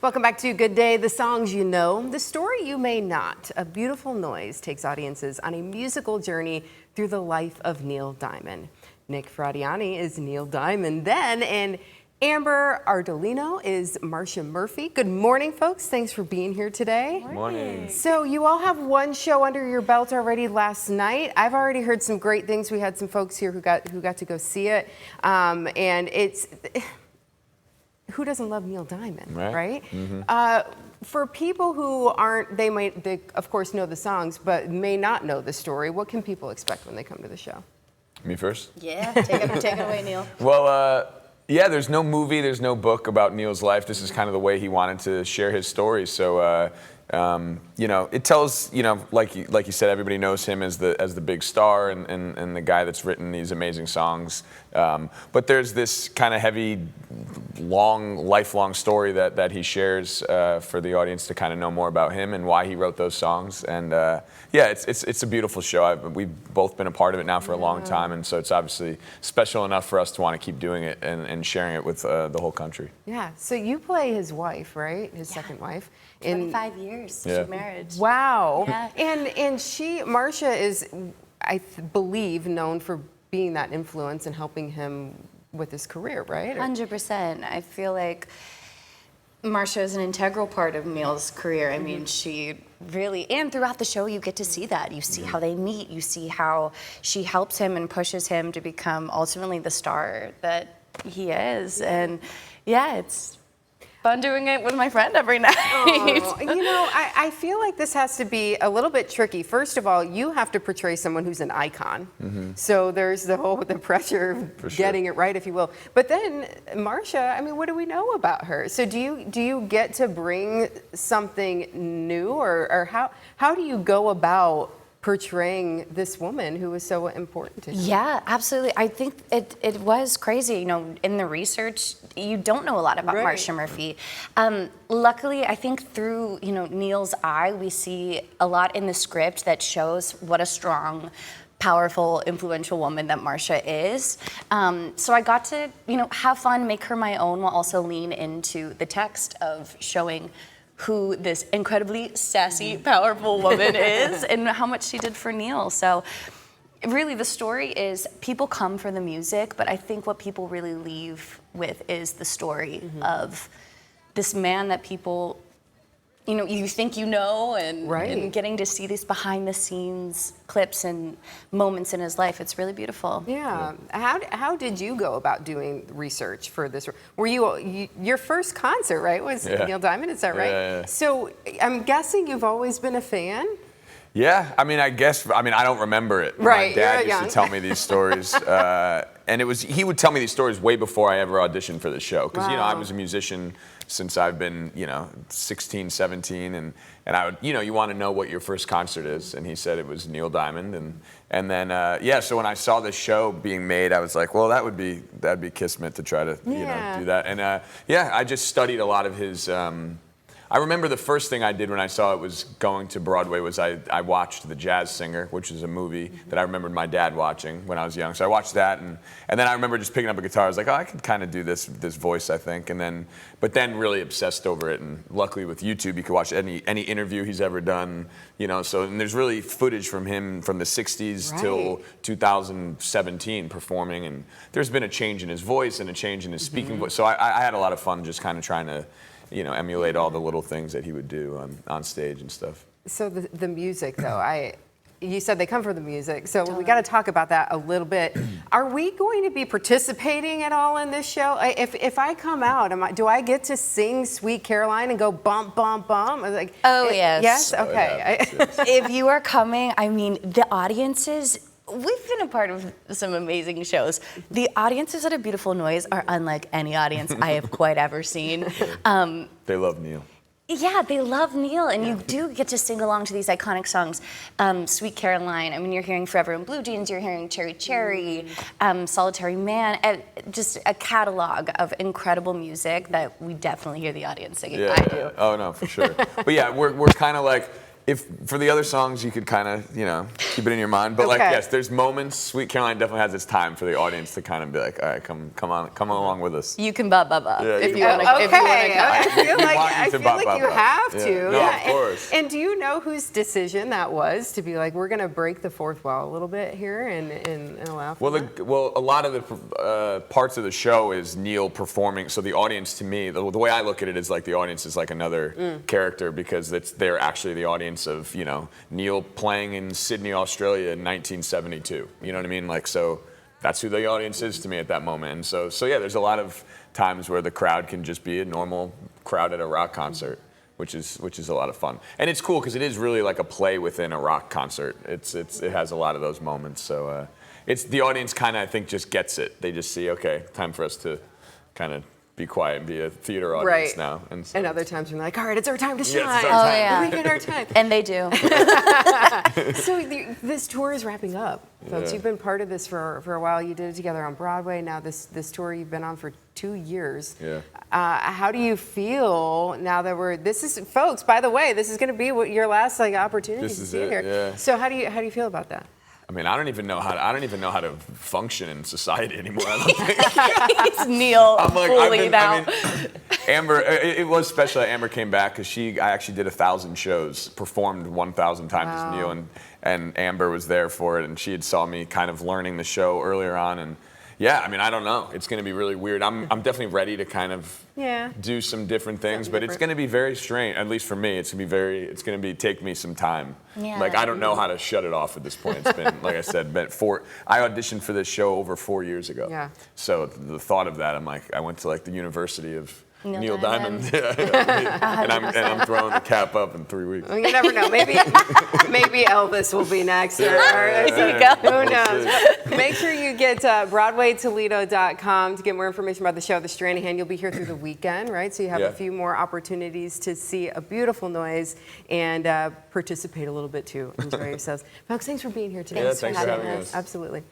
Welcome back to Good Day, the songs you know, the story you may not. A Beautiful Noise takes audiences on a musical journey through the life of Neil Diamond. Nick Fradiani is Neil Diamond then, and Amber Ardolino is Marcia Murphy. Good morning, folks. Thanks for being here today. Morning. So you all have one show under your belt already last night. I've already heard some great things. We had some folks here who got to go see it, and it's... Who doesn't love Neil Diamond, right? Mm-hmm. For people who aren't, they of course know the songs, but may not know the story. What can people expect when they come to the show? Me first? Yeah, take it away, Neil. Well, yeah, there's no movie, there's no book about Neil's life. This is kind of the way he wanted to share his story. So, you know, it tells, you know, like you said, everybody knows him as the big star and the guy that's written these amazing songs. But there's this kind of heavy, lifelong story that he shares for the audience to kind of know more about him and why he wrote those songs. And yeah, it's a beautiful show. We've both been a part of it now for a long time, and so it's obviously special enough for us to want to keep doing it and sharing it with the whole country. Yeah. So you play his wife, right? His second wife. 25 years of marriage. Wow. Yeah. And Marcia is, I believe, known for being that influence and helping him with his career, right? 100%. I feel like Marcia is an integral part of Neil's career. I mean, she really, and throughout the show, you get to see that. You see how they meet. You see how she helps him and pushes him to become ultimately the star that he is. And yeah, it's fun doing it with my friend every night. Oh, you know, I feel like this has to be a little bit tricky. First of all, you have to portray someone who's an icon. So there's the pressure of getting it right, if you will. But then Marcia, I mean, what do we know about her? So do you get to bring something new, or how do you go about portraying this woman who was so important to him? Yeah, absolutely. I think it was crazy. You know, in the research, you don't know a lot about Marcia Murphy. Luckily, I think through Neil's eye, we see a lot in the script that shows what a strong, powerful, influential woman that Marcia is. So I got to have fun, make her my own, while also lean into the text of showing who this incredibly sassy, powerful woman is and how much she did for Neil. So really the story is people come for the music, but I think what people really leave with is the story of this man that people, you think and getting to see these behind the scenes clips and moments in his life. It's really beautiful. Yeah. How did you go about doing research for this? Were your first concert, right, was Neil Diamond? Is that right? Yeah. So I'm guessing you've always been a fan? Yeah, I mean, I don't remember it. Right. My dad used to tell me these stories, and he would tell me these stories way before I ever auditioned for the show, because I was a musician since I've been 16, 17, and I would you want to know what your first concert is, and he said it was Neil Diamond, and then so when I saw this show being made, I was like, well, that'd be kismet to try to do that, and I just studied a lot of his. I remember the first thing I did when I saw it was going to Broadway was I watched The Jazz Singer, which is a movie that I remembered my dad watching when I was young. So I watched that, and then I remember just picking up a guitar. I was like, oh, I could kind of do this voice, I think. But then really obsessed over it. And luckily with YouTube, you can watch any interview he's ever done. So and there's really footage from him from the '60s till 2017 performing, and there's been a change in his voice and a change in his speaking voice. So I had a lot of fun just kind of trying to emulate all the little things that he would do on stage and stuff. So the music, though, you said they come for the music, so we got to talk about that a little bit. Are we going to be participating at all in this show? If I come out, do I get to sing "Sweet Caroline" and go bump, bump, bump? Like, yes. Yes? Okay. Yes. If you are coming, I mean, the audiences. We've been a part of some amazing shows. The audiences at A Beautiful Noise are unlike any audience I have quite ever seen. They love Neil. Yeah, they love Neil, and you do get to sing along to these iconic songs. Sweet Caroline, I mean, you're hearing Forever in Blue Jeans, you're hearing Cherry Cherry, Solitary Man, just a catalog of incredible music that we definitely hear the audience singing. I do. Oh, no, for sure. But yeah, we're kind of like, if for the other songs you could kind of, you know, keep it in your mind. But like, Okay. yes, there's moments. Sweet Caroline definitely has its time for the audience to kind of be like, all right, come along with us. You can ba ba ba Yeah, if you you want to. Okay, If you want to I feel We like want you I to feel bop, like bop, you bop. have Yeah. to. No, yeah. of course. And do you know whose decision that was to be like, we're going to break the fourth wall a little bit here and allow for that? Well, a lot of the parts of the show is Neil performing. So the audience, to me, the way I look at it is like the audience is like another character, because they're actually the audience of, you know, Neil playing in Sydney, Australia in 1972. You know what I mean? Like, so that's who the audience is to me at that moment. And so yeah, there's a lot of times where the crowd can just be a normal crowd at a rock concert, which is a lot of fun. And it's cool because it is really like a play within a rock concert. It has a lot of those moments. So it's the audience kind of, I think, just gets it. They just see, okay, time for us to kind of be quiet and be a theater audience Right. now. And other times we're like, all right, it's our time to shine. Yeah, it's our time. yeah. We get our time. And they do. So this tour is wrapping up, folks. Yeah. You've been part of this for a while. You did it together on Broadway. Now this tour you've been on for 2 years. Yeah. How do you feel now that folks, by the way, this is going to be your last opportunity This to is see it, here. yeah. So how do you feel about that? I mean, I don't even know how to function in society anymore. I don't think. It's Neil I'm like, fully now. Amber, it was special that Amber came back because I actually did 1,000 shows, performed 1,000 times Wow. as Neil, and Amber was there for it, and she had saw me kind of learning the show earlier on, and yeah, I mean, I don't know. It's going to be really weird. I'm definitely ready to kind of do some different things, but it's going to be very strange. At least for me, it's going to take me some time. Yeah. Like, I don't know how to shut it off at this point. It's been, like I said, I auditioned for this show over 4 years ago. Yeah. So the thought of that, I'm like, I went to like the University of Neil Diamond. Diamond, and I'm throwing the cap up in 3 weeks. Well, you never know. Maybe Elvis will be next. Or There you go. who knows? Make sure you get BroadwayToledo.com to get more information about the show, The Stranahan. You'll be here through the weekend, right? So you have Yeah. a few more opportunities to see a beautiful noise and participate a little bit too. Enjoy yourselves. Folks, thanks for being here today. Yeah, thanks for having us. Absolutely.